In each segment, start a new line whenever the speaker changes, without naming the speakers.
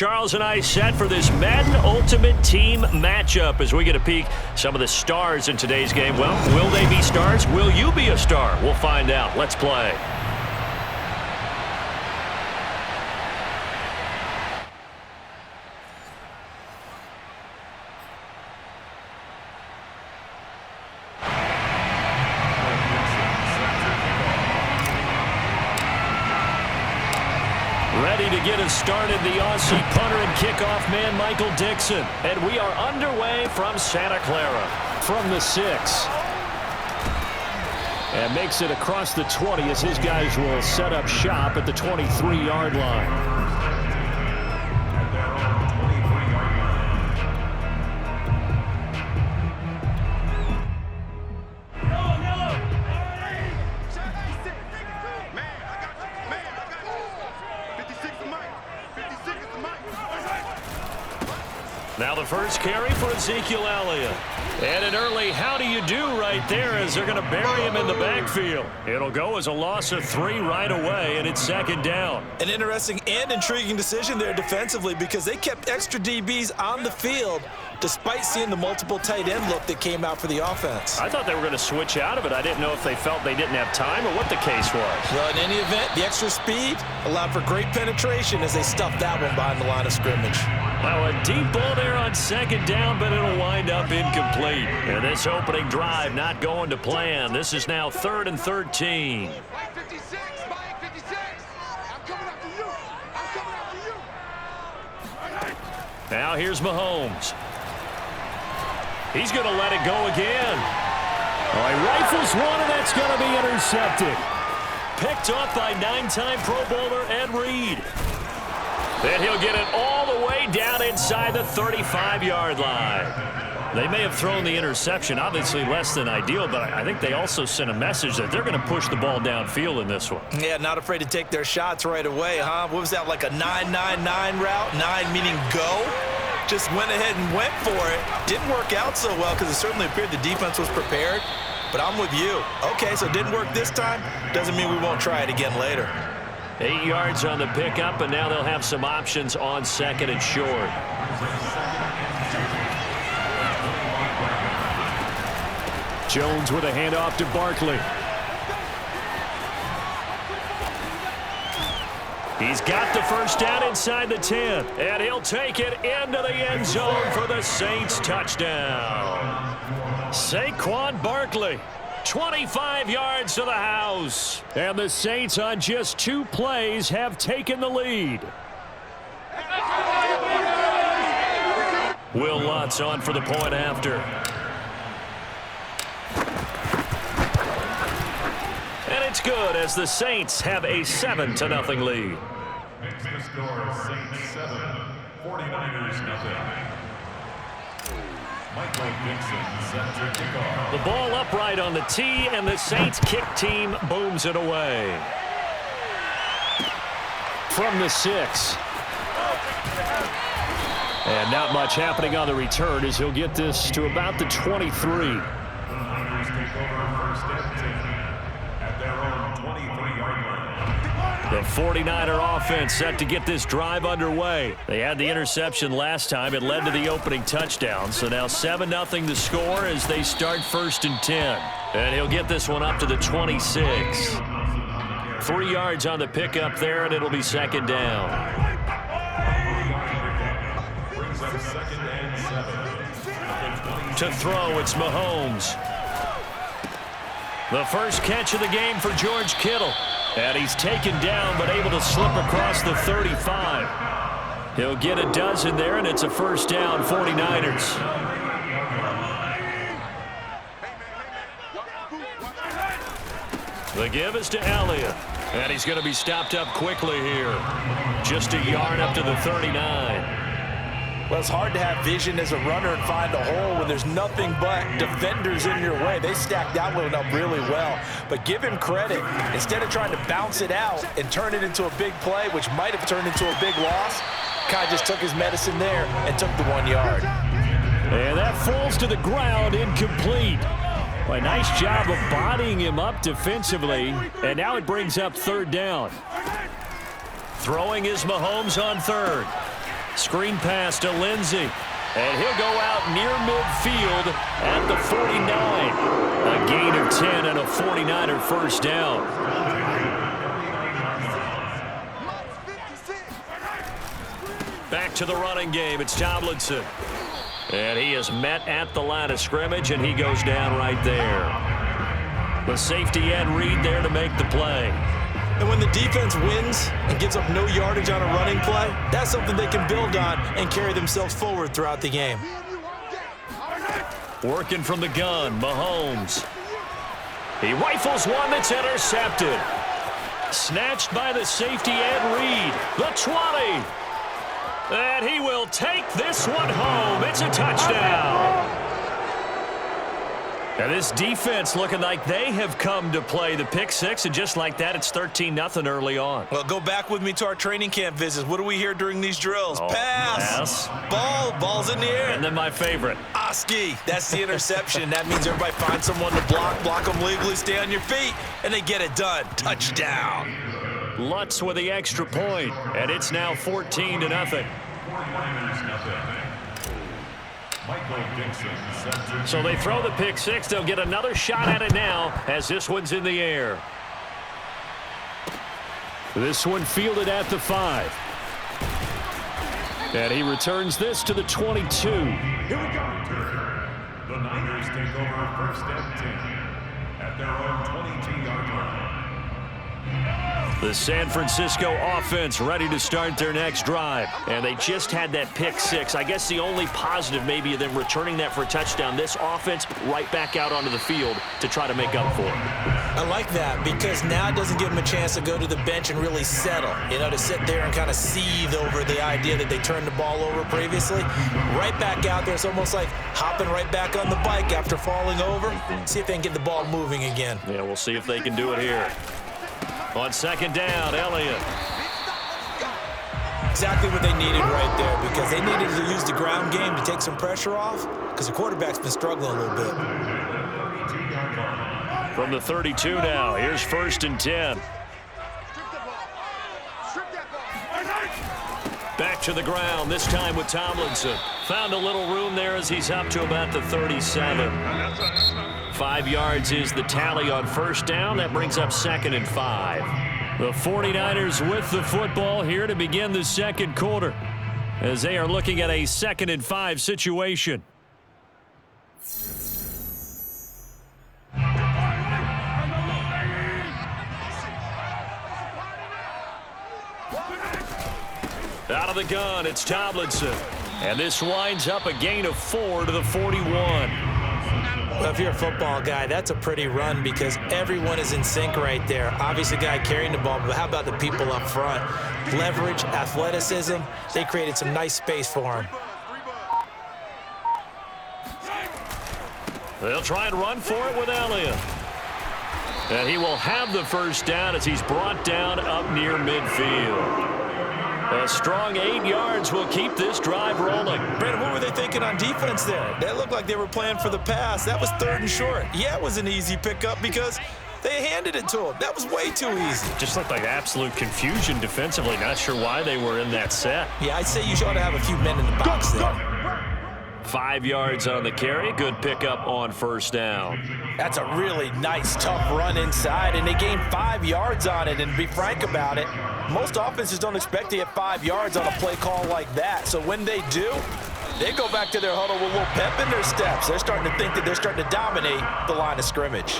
Charles and I set for this Madden Ultimate Team matchup as we get a peek some of the stars in today's game. Well, will they be stars? Will you be a star? We'll find out. Let's play. Ready to get us started, the Aussie punter and kickoff man, Michael Dixon. And we are underway from Santa Clara. From the 6. And makes it across the 20 as his guys will set up shop at the 23-yard line. Now the first carry for Ezekiel Elliott. And an early how do you do right there as they're going to bury him in the backfield. It'll go as a loss of 3 right away, and it's second down.
An interesting and intriguing decision there defensively because they kept extra DBs on the field despite seeing the multiple tight end look that came out for the offense.
I thought they were going to switch out of it. I didn't know if they felt they didn't have time or what the case was.
Well, in any event, the extra speed allowed for great penetration as they stuffed that one behind the line of scrimmage.
Now a deep ball there on second down, but it'll wind up incomplete. And this opening drive not going to plan. This is now 3rd and 13.
Mike 56, Mike 56. I'm coming after you. I'm coming after you.
Now here's Mahomes. He's going to let it go again. Oh, he rifles one, and that's going to be intercepted. Picked off by 9-time Pro Bowler Ed Reed. Then he'll get it all the way down inside the 35-yard line. They may have thrown the interception, obviously less than ideal, but I think they also sent a message that they're going to push the ball downfield in this one.
Yeah, not afraid to take their shots right away, huh? What was that, like a 9-9-9 route? 9 meaning go? Just went ahead and went for it. Didn't work out so well because it certainly appeared the defense was prepared. But I'm with you. Okay, so it didn't work this time. Doesn't mean we won't try it again later.
8 yards on the pickup, and now they'll have some options on second and short. Jones with a handoff to Barkley. He's got the first down inside the 10, and he'll take it into the end zone for the Saints touchdown. Saquon Barkley, 25 yards to the house. And the Saints on just 2 plays have taken the lead. Will Lutz on for the point after. And it's good as the Saints have a 7-0 lead.
Makes the score Saints 7, 49ers nothing. Michael Dixon set to kickoff.
The ball upright on the tee, and the Saints kick team booms it away. From the 6. And not much happening on the return as he'll get this to about the 23.
The Niners take over first and 10 at their own 23-yard line.
The 49er offense set to get this drive underway. They had the interception last time. It led to the opening touchdown. So now 7-0 the score as they start 1st and 10. And he'll get this one up to the 26. 3 yards on the pickup there, and it'll be second down.
Brings up 2nd and 7.
To throw, it's Mahomes. The first catch of the game for George Kittle. And he's taken down, but able to slip across the 35. He'll get a dozen there, and it's a first down, 49ers. The give is to Elliott. And he's going to be stopped up quickly here. Just a yard up to the 39.
Well, it's hard to have vision as a runner and find a hole when there's nothing but defenders in your way. They stacked that one up really well. But give him credit. Instead of trying to bounce it out and turn it into a big play, which might have turned into a big loss, kind of just took his medicine there and took the 1 yard.
And that falls to the ground, incomplete. Well, a nice job of bodying him up defensively. And now it brings up 3rd down. Throwing is Mahomes on 3rd. Screen pass to Lindsey. And he'll go out near midfield at the 49. A gain of 10 and a 49er first down. Back to the running game. It's Tomlinson. And he is met at the line of scrimmage, and he goes down right there. The safety end Reed there to make the play.
And when the defense wins and gives up no yardage on a running play, that's something they can build on and carry themselves forward throughout the game.
Working from the gun, Mahomes. He rifles one that's intercepted. Snatched by the safety end Reed. The 20. And he will take this one home. It's a touchdown. Now this defense looking like they have come to play the pick six, and just like that, it's 13-0 early on.
Well, go back with me to our training camp visits. What do we hear during these drills? Pass. Ball's in the air.
And then my favorite.
Oski. That's the interception. That means everybody finds someone to block them legally, stay on your feet, and they get it done. Touchdown.
Lutz with the extra point, and it's now 14-0.
49ers nothing.
So they throw the pick six. They'll get another shot at it now as this one's in the air. This one fielded at the 5. And he returns this to the 22.
Here we go. The Niners take over first and 10 at their own 22-yard line.
The San Francisco offense ready to start their next drive. And they just had that pick six. I guess the only positive maybe of them returning that for a touchdown. This offense right back out onto the field to try to make up for it.
I like that because now it doesn't give them a chance to go to the bench and really settle. You know, to sit there and kind of seethe over the idea that they turned the ball over previously. Right back out there. It's almost like hopping right back on the bike after falling over. See if they can get the ball moving again.
Yeah, we'll see if they can do it here. On second down, Elliott.
Exactly what they needed right there because they needed to use the ground game to take some pressure off because the quarterback's been struggling a little bit.
From the 32 now, here's first and 10. Back to the ground, this time with Tomlinson. Found a little room there as he's up to about the 37. 5 yards is the tally on first down. That brings up second and 5. The 49ers with the football here to begin the second quarter as they are looking at a 2nd and 5 situation. Out of the gun, it's Tomlinson. And this winds up a gain of 4 to the 41.
Well, if you're a football guy, that's a pretty run because everyone is in sync right there. Obviously, the guy carrying the ball, but how about the people up front? Leverage, athleticism, they created some nice space for him.
They'll try and run for it with Elliott. And he will have the first down as he's brought down up near midfield. A strong 8 yards will keep this drive rolling.
Brandon, what were they thinking on defense there? That looked like they were playing for the pass. That was 3rd and short. Yeah, it was an easy pickup because they handed it to him. That was way too easy.
Just looked like absolute confusion defensively. Not sure why they were in that set.
Yeah, I'd say you ought to have a few men in the box there.
5 yards on the carry. Good pickup on first down.
That's a really nice, tough run inside, and they gained 5 yards on it. And to be frank about it, most offenses don't expect to get 5 yards on a play call like that. So when they do, they go back to their huddle with a little pep in their steps. They're starting to think that they're starting to dominate the line of scrimmage.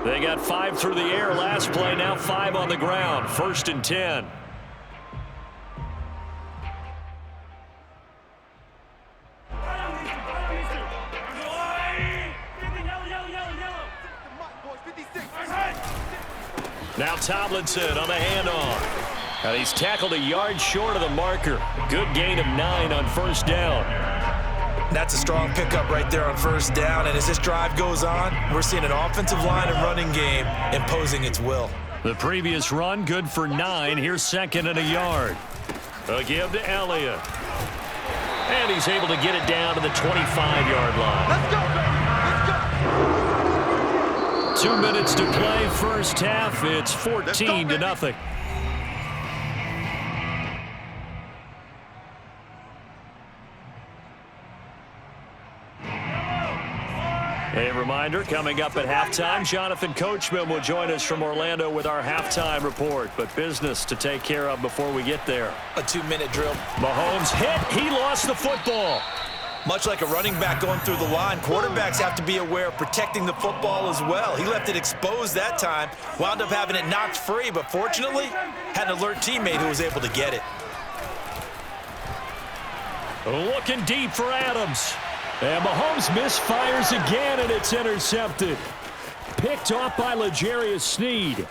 They got 5 through the air last play, now 5 on the ground. 1st and 10. Now Tomlinson on the handoff. And he's tackled a yard short of the marker. Good gain of 9 on first down.
That's a strong pickup right there on first down. And as this drive goes on, we're seeing an offensive line and running game imposing its will.
The previous run good for 9. Here's 2nd and a yard. A give to Elliott. And he's able to get it down to the 25-yard line.
Let's go, baby. Let's go.
2 minutes to play first half. It's 14-0. reminder, coming up at halftime, Jonathan Coachman will join us from Orlando with our halftime report. But business to take care of before we get there.
A 2-minute drill.
Mahomes hit. He lost the football.
Much like a running back going through the line, quarterbacks have to be aware of protecting the football as well. He left it exposed that time, wound up having it knocked free, but fortunately had an alert teammate who was able to get it.
Looking deep for Adams. And Mahomes misfires again, and it's intercepted. Picked off by L'Jarius Sneed.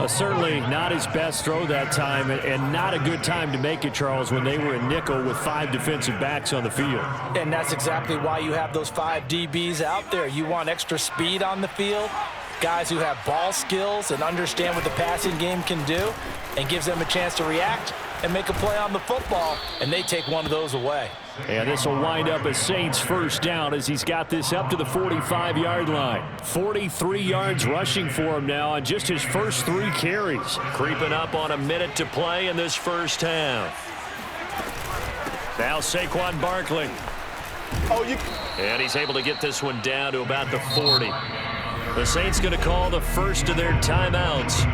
Certainly not his best throw that time, and not a good time to make it, Charles, when they were in nickel with 5 defensive backs on the field.
And that's exactly why you have those 5 DBs out there. You want extra speed on the field, guys who have ball skills and understand what the passing game can do, and gives them a chance to react and make a play on the football, and they take one of those away.
And this will wind up a Saints first down as he's got this up to the 45-yard line. 43 yards rushing for him now on just his first 3 carries. Creeping up on a minute to play in this first half. Now Saquon Barkley. And he's able to get this one down to about the 40. The Saints going to call the first of their timeouts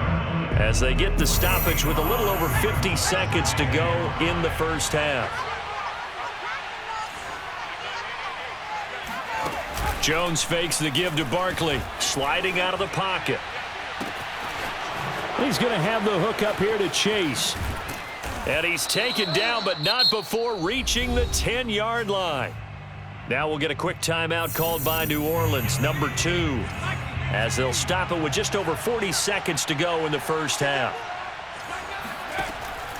as they get the stoppage with a little over 50 seconds to go in the first half. Jones fakes the give to Barkley, sliding out of the pocket. He's going to have the hook up here to Chase. And he's taken down, but not before reaching the 10-yard line. Now we'll get a quick timeout called by New Orleans, number 2, as they'll stop it with just over 40 seconds to go in the first half.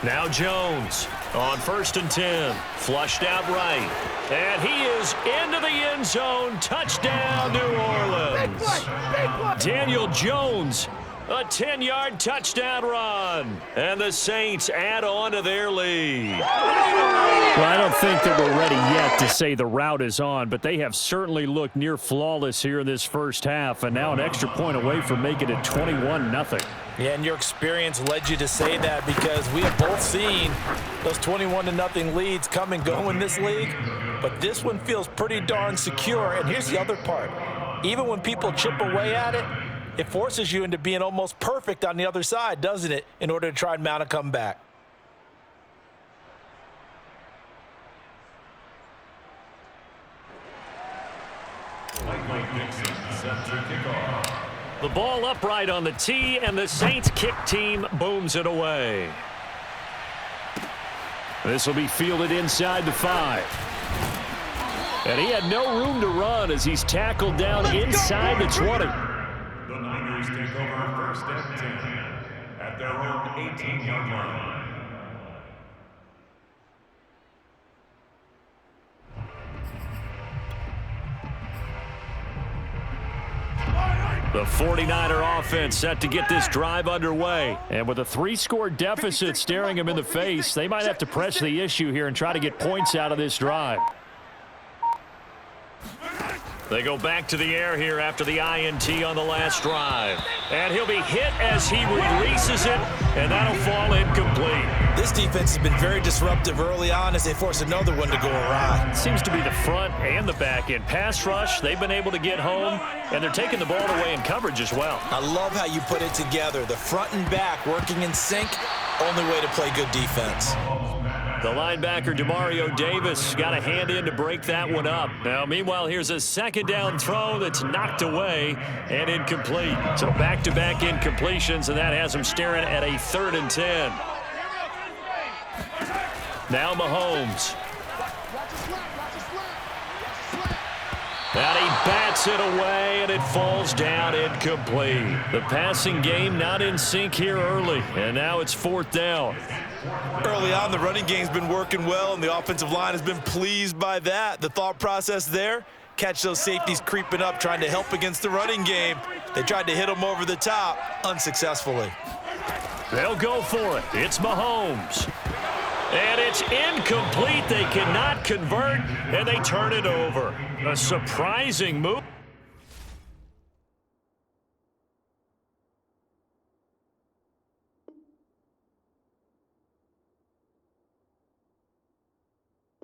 Now Jones on 1st and 10, flushed out right. And he is into the end zone. Touchdown, New Orleans. Daniel Jones, a 10-yard touchdown run. And the Saints add on to their lead. Well, I don't think that we're ready yet to say the route is on, but they have certainly looked near flawless here in this first half, and now an extra point away from making it 21-0.
Yeah, and your experience led you to say that, because we have both seen those 21-0 leads come and go in this league, but this one feels pretty darn secure. And here's the other part. Even when people chip away at it, it forces you into being almost perfect on the other side, doesn't it, in order to try and mount a comeback.
The ball upright on the tee, and the Saints kick team booms it away. This will be fielded inside the 5. And he had no room to run as he's tackled down inside the 20.
The Niners take over 1st and 10 at their own 18-yard line.
The 49er offense set to get this drive underway. And with a 3-score deficit staring them in the face, they might have to press the issue here and try to get points out of this drive. They go back to the air here after the INT on the last drive. And he'll be hit as he releases it, and that'll fall incomplete.
This defense has been very disruptive early on as they force another one to go awry.
Seems to be the front and the back end. Pass rush, they've been able to get home, and they're taking the ball away in coverage as well.
I love how you put it together. The front and back working in sync, only way to play good defense.
The linebacker, Demario Davis, got a hand in to break that one up. Now, meanwhile, here's a 2nd down throw that's knocked away and incomplete. So back-to-back incompletions, and that has him staring at a 3rd and 10. Now Mahomes. And he bats it away, and it falls down incomplete. The passing game not in sync here early, and now it's 4th down.
Early on, the running game's been working well, and the offensive line has been pleased by that. The thought process there, catch those safeties creeping up, trying to help against the running game. They tried to hit them over the top, unsuccessfully.
They'll go for it. It's Mahomes. And it's incomplete. They cannot convert, and they turn it over. A surprising move.